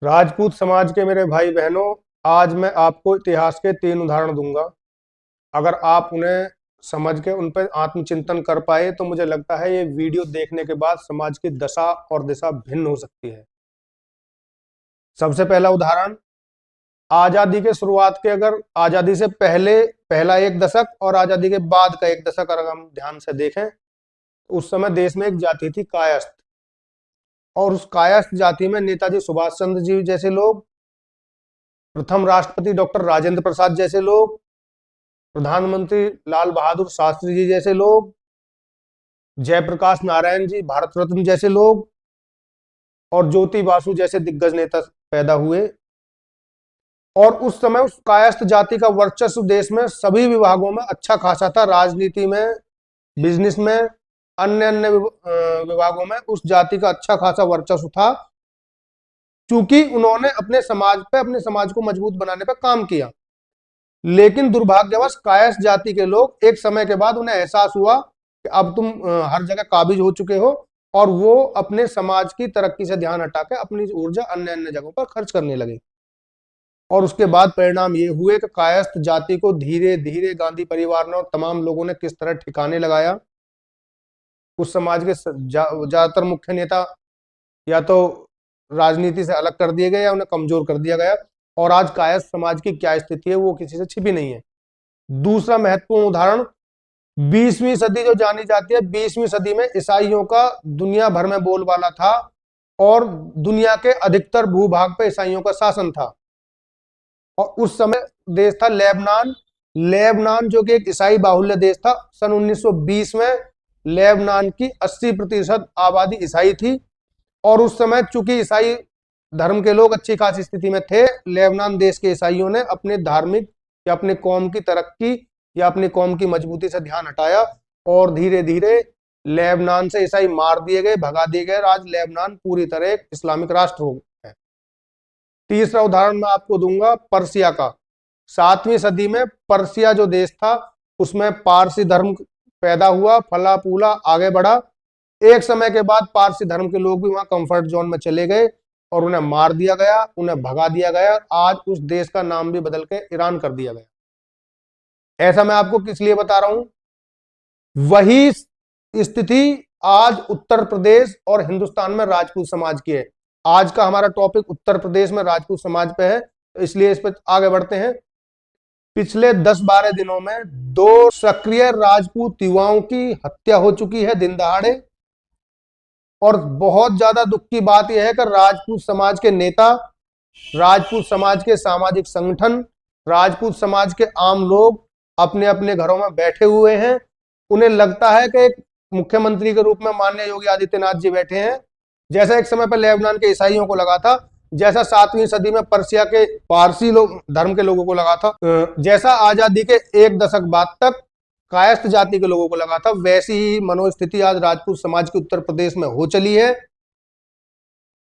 राजपूत समाज के मेरे भाई बहनों, आज मैं आपको इतिहास के 3 उदाहरण दूंगा। अगर आप उन्हें समझ के उन पर आत्मचिंतन कर पाए तो मुझे लगता है ये वीडियो देखने के बाद समाज की दशा और दिशा भिन्न हो सकती है। सबसे पहला उदाहरण, आजादी के शुरुआत के, अगर आजादी से पहले पहला 1 दशक और आजादी के बाद का 1 दशक अगर हम ध्यान से देखें तो उस समय देश में एक जाति थी कायस्थ। और उस कायस्थ जाति में नेताजी सुभाष चंद्र जी जैसे लोग, प्रथम राष्ट्रपति डॉक्टर राजेंद्र प्रसाद जैसे लोग, प्रधानमंत्री लाल बहादुर शास्त्री जी जैसे लोग, जयप्रकाश नारायण जी भारत रत्न जैसे लोग और ज्योति बासु जैसे दिग्गज नेता पैदा हुए। और उस समय उस कायस्थ जाति का वर्चस्व देश में सभी विभागों में अच्छा खासा था। राजनीति में, बिजनेस में, अन्य अन्य विभागों में उस जाति का अच्छा खासा वर्चस्व था, क्योंकि उन्होंने अपने समाज को मजबूत बनाने पर काम किया। लेकिन दुर्भाग्यवश कायस्थ जाति के लोग एक समय के बाद उन्हें एहसास हुआ कि अब तुम हर जगह काबिज हो चुके हो, और वो अपने समाज की तरक्की से ध्यान हटा के अपनी ऊर्जा अन्य अन्य जगहों पर खर्च करने लगे। और उसके बाद परिणाम ये हुए कि कायस्थ जाति को धीरे धीरे गांधी परिवार ने और तमाम लोगों ने किस तरह ठिकाने लगाया। उस समाज के ज्यादातर मुख्य नेता या तो राजनीति से अलग कर दिए गए या उन्हें कमजोर कर दिया गया, और आज कायस्थ समाज की क्या स्थिति है वो किसी से छिपी नहीं है। दूसरा महत्वपूर्ण उदाहरण, 20वीं सदी जो जानी जाती है, 20वीं सदी में ईसाइयों का दुनिया भर में बोलबाला था और दुनिया के अधिकतर भूभाग पे ईसाइयों का शासन था। और उस समय देश था लेबनान। लेबनान जो कि एक ईसाई बाहुल्य देश था। सन 1920 में लेबनान की 80% आबादी ईसाई थी। और उस समय चूंकि ईसाई धर्म के लोग अच्छी खासी स्थिति में थे, लेबनान देश के ईसाइयों ने अपने धार्मिक या अपने कौम की तरक्की या अपनी कौम की मजबूती से ध्यान हटाया, और धीरे धीरे लेबनान से ईसाई मार दिए गए, भगा दिए गए। आज लेबनान पूरी तरह एक इस्लामिक राष्ट्र हो गया है। तीसरा उदाहरण मैं आपको दूंगा पर्सिया का। 7वीं सदी में पर्सिया जो देश था उसमें पारसी धर्म पैदा हुआ, फला फूला, आगे बढ़ा। एक समय के बाद पारसी धर्म के लोग भी वहां कंफर्ट जोन में चले गए और उन्हें मार दिया गया, उन्हें भगा दिया गया। आज उस देश का नाम भी बदल के ईरान कर दिया गया। ऐसा मैं आपको किस लिए बता रहा हूं? वही स्थिति आज उत्तर प्रदेश और हिंदुस्तान में राजपूत समाज की है। आज का हमारा टॉपिक उत्तर प्रदेश में राजपूत समाज पे है, तो इसलिए इस पर आगे बढ़ते हैं। पिछले 10-12 दिनों में 2 सक्रिय राजपूत युवाओं की हत्या हो चुकी है दिन दहाड़े। और बहुत ज्यादा दुख की बात यह है कि राजपूत समाज के नेता, राजपूत समाज के सामाजिक संगठन, राजपूत समाज के आम लोग अपने अपने घरों में बैठे हुए हैं। उन्हें लगता है कि एक मुख्यमंत्री के रूप में माननीय योगी आदित्यनाथ जी बैठे हैं, जैसा एक समय पर लेबनान के ईसाइयों को लगा था, जैसा 7वीं सदी में पर्सिया के पारसी लोग धर्म के लोगों को लगा था, जैसा आजादी के 1 दशक बाद तक कायस्थ जाति के लोगों को लगा था, वैसी ही मनोस्थिति आज राजपूत समाज के उत्तर प्रदेश में हो चली है।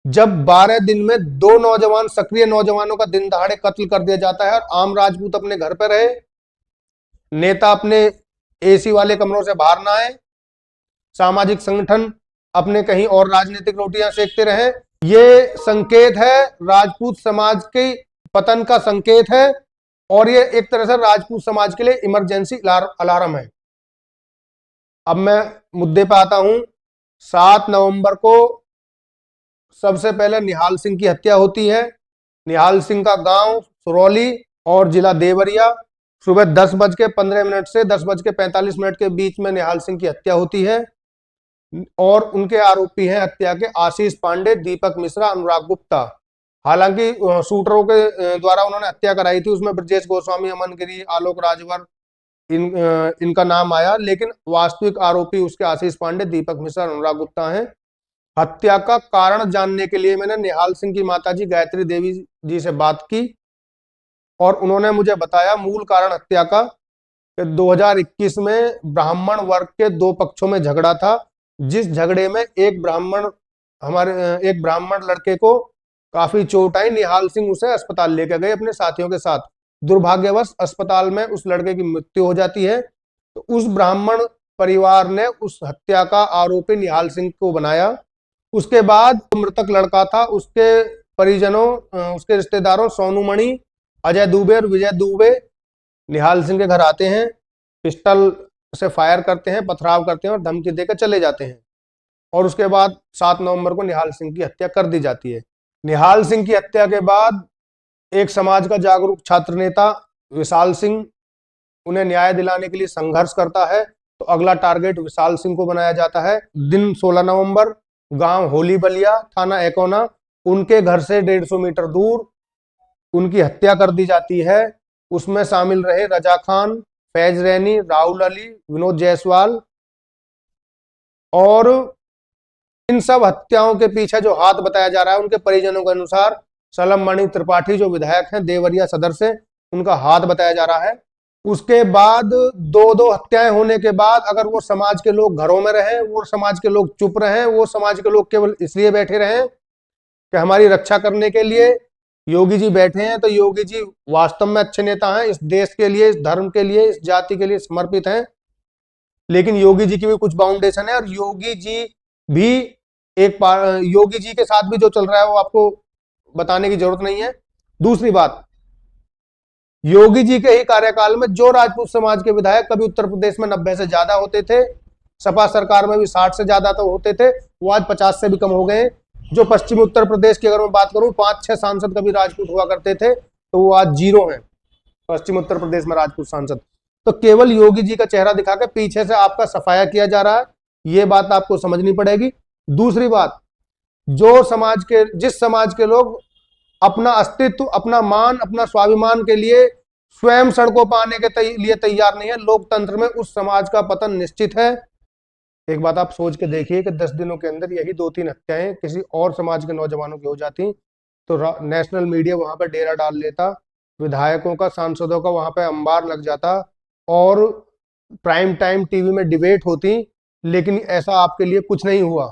जब 12 दिन में 2 नौजवान, सक्रिय नौजवानों का दिन दहाड़े कत्ल कर दिया जाता है और आम राजपूत अपने घर पर रहे, नेता अपने एसी वाले कमरों से बाहर ना आए, सामाजिक संगठन अपने कहीं और राजनीतिक रोटियां सेकते रहे, ये संकेत है, राजपूत समाज के पतन का संकेत है। और ये एक तरह से राजपूत समाज के लिए इमरजेंसी अलार्म है। अब मैं मुद्दे पे आता हूं। 7 नवंबर को सबसे पहले निहाल सिंह की हत्या होती है। निहाल सिंह का गांव सुरौली और जिला देवरिया। सुबह 10:15 से 10:45 के बीच में निहाल सिंह की हत्या होती है। और उनके आरोपी हैं हत्या के आशीष पांडे, दीपक मिश्रा, अनुराग गुप्ता। हालांकि शूटरों के द्वारा उन्होंने हत्या कराई थी, उसमें ब्रजेश गोस्वामी, अमन गिरी, आलोक राजवर इनका नाम आया, लेकिन वास्तविक आरोपी उसके आशीष पांडे, दीपक मिश्रा, अनुराग गुप्ता हैं। हत्या का कारण जानने के लिए मैंने निहाल सिंह की माताजी गायत्री देवी जी से बात की, और उन्होंने मुझे बताया मूल कारण हत्या का कि 2021 में ब्राह्मण वर्ग के 2 पक्षों में झगड़ा था, जिस झगड़े में एक ब्राह्मण लड़के को काफी चोट आई। निहाल सिंह उसे अस्पताल लेकर गए अपने साथियों के साथ। दुर्भाग्यवश अस्पताल में उस लड़के की मृत्यु हो जाती है। तो उस ब्राह्मण परिवार ने उस हत्या का आरोपी निहाल सिंह को बनाया। उसके बाद मृतक लड़का था, उसके परिजनों उसके रिश्तेदारों सोनू मणि, अजय दुबे और विजय दुबे निहाल सिंह के घर आते हैं, पिस्टल से फायर करते हैं, पथराव करते हैं और धमकी देकर चले जाते हैं। और उसके बाद 7 नवंबर को निहाल सिंह की हत्या कर दी जाती है। निहाल सिंह की हत्या के बाद एक समाज का जागरूक छात्र नेता विशाल सिंह उन्हें न्याय दिलाने के लिए संघर्ष करता है, तो अगला टारगेट विशाल सिंह को बनाया जाता है। दिन 16 नवंबर गांव होली बलिया, थाना एकोना, उनके घर से 150 मीटर दूर उनकी हत्या कर दी जाती है। उसमें शामिल रहे रजा खान, फैज रैनी, राहुल अली, विनोद जायसवाल। और इन सब हत्याओं के पीछे जो हाथ बताया जा रहा है, उनके परिजनों के अनुसार सलम मणि त्रिपाठी जो विधायक हैं देवरिया सदर से, उनका हाथ बताया जा रहा है। उसके बाद 2-2 हत्याएं होने के बाद अगर वो समाज के लोग घरों में रहे, वो समाज के लोग चुप रहे, वो समाज के लोग केवल इसलिए बैठे रहे कि हमारी रक्षा करने के लिए योगी जी बैठे हैं, तो योगी जी वास्तव में अच्छे नेता हैं, इस देश के लिए, इस धर्म के लिए, इस जाति के लिए समर्पित हैं। लेकिन योगी जी की भी कुछ बाउंडेशन है और योगी जी भी योगी जी के साथ भी जो चल रहा है वो आपको बताने की जरूरत नहीं है। दूसरी बात, योगी जी के ही कार्यकाल में जो राजपूत समाज के विधायक कभी उत्तर प्रदेश में 90 से ज्यादा होते थे, सपा सरकार में भी 60 से ज्यादा तो होते थे, वो आज 50 से भी कम हो गए। जो पश्चिमी उत्तर प्रदेश की अगर मैं बात करूं, 5-6 सांसद कभी राजपूत हुआ करते थे, तो वो आज 0 हैं पश्चिम उत्तर प्रदेश में राजपूत सांसद। तो केवल योगी जी का चेहरा दिखा के पीछे से आपका सफाया किया जा रहा है, ये बात आपको समझनी पड़ेगी। दूसरी बात, जिस समाज के लोग अपना अस्तित्व, अपना मान, अपना स्वाभिमान के लिए स्वयं सड़कों पर आने के लिए तैयार नहीं है, लोकतंत्र में उस समाज का पतन निश्चित है। एक बात आप सोच के देखिए कि 10 दिनों के अंदर यही 2-3 हत्याएं किसी और समाज के नौजवानों की हो जाती तो नेशनल मीडिया वहां पर डेरा डाल लेता, विधायकों का, सांसदों का वहां पर अंबार लग जाता और प्राइम टाइम टीवी में डिबेट होती। लेकिन ऐसा आपके लिए कुछ नहीं हुआ,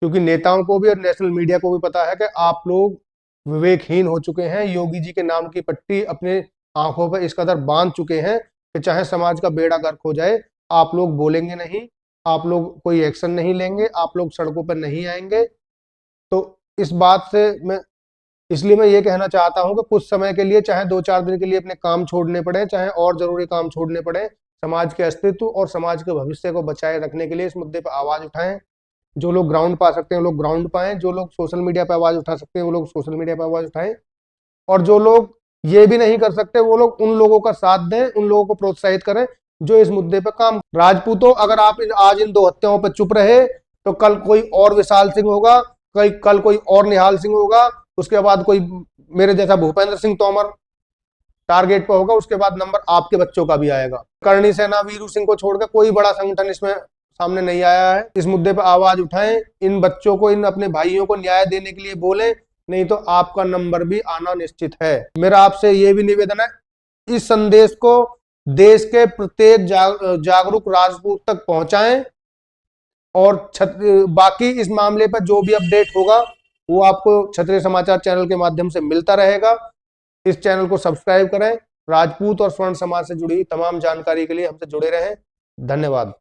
क्योंकि नेताओं को भी और नेशनल मीडिया को भी पता है कि आप लोग विवेकहीन हो चुके हैं, योगी जी के नाम की पट्टी अपने आंखों पर इस कदर बांध चुके हैं कि चाहे समाज का बेड़ा गर्क हो जाए, आप लोग बोलेंगे नहीं, आप लोग कोई एक्शन नहीं लेंगे, आप लोग सड़कों पर नहीं आएंगे। तो इस बात से इसलिए मैं ये कहना चाहता हूं कि कुछ समय के लिए, चाहे 2-4 दिन के लिए अपने काम छोड़ने पड़े, चाहे और जरूरी काम छोड़ने पड़े, समाज के अस्तित्व और समाज के भविष्य को बचाए रखने के लिए इस मुद्दे पर आवाज उठाएं। जो लोग ग्राउंड पा सकते हैं वो लोग ग्राउंड पाएं, जो लोग सोशल मीडिया पर आवाज उठा सकते हैं वो लोग सोशल मीडिया पर आवाज उठाएं, और जो लोग ये भी नहीं कर सकते वो लोग उन लोगों का साथ दें, उन लोगों को प्रोत्साहित करें जो इस मुद्दे पर काम। राजपूतों, अगर आप आज इन 2 हत्याओं पर चुप रहे तो कल कोई और विशाल सिंह होगा, कल कोई और निहाल सिंह होगा, उसके बाद कोई मेरे जैसा भूपेंद्र सिंह तोमर टारगेट पर होगा, उसके बाद नंबर आपके बच्चों का भी आएगा। करणी सेना वीरू सिंह को छोड़कर कोई बड़ा संगठन इसमें सामने नहीं आया है। इस मुद्दे पर आवाज उठाएं, इन बच्चों को, इन अपने भाइयों को न्याय देने के लिए बोलें, नहीं तो आपका नंबर भी आना निश्चित है। मेरा आपसे यह भी निवेदन है, इस संदेश को देश के प्रत्येक जागरूक राजपूत तक पहुंचाएं, और बाकी इस मामले पर जो भी अपडेट होगा वो आपको क्षत्रिय समाचार चैनल के माध्यम से मिलता रहेगा। इस चैनल को सब्सक्राइब करें। राजपूत और स्वर्ण समाज से जुड़ी तमाम जानकारी के लिए हमसे जुड़े रहें। धन्यवाद।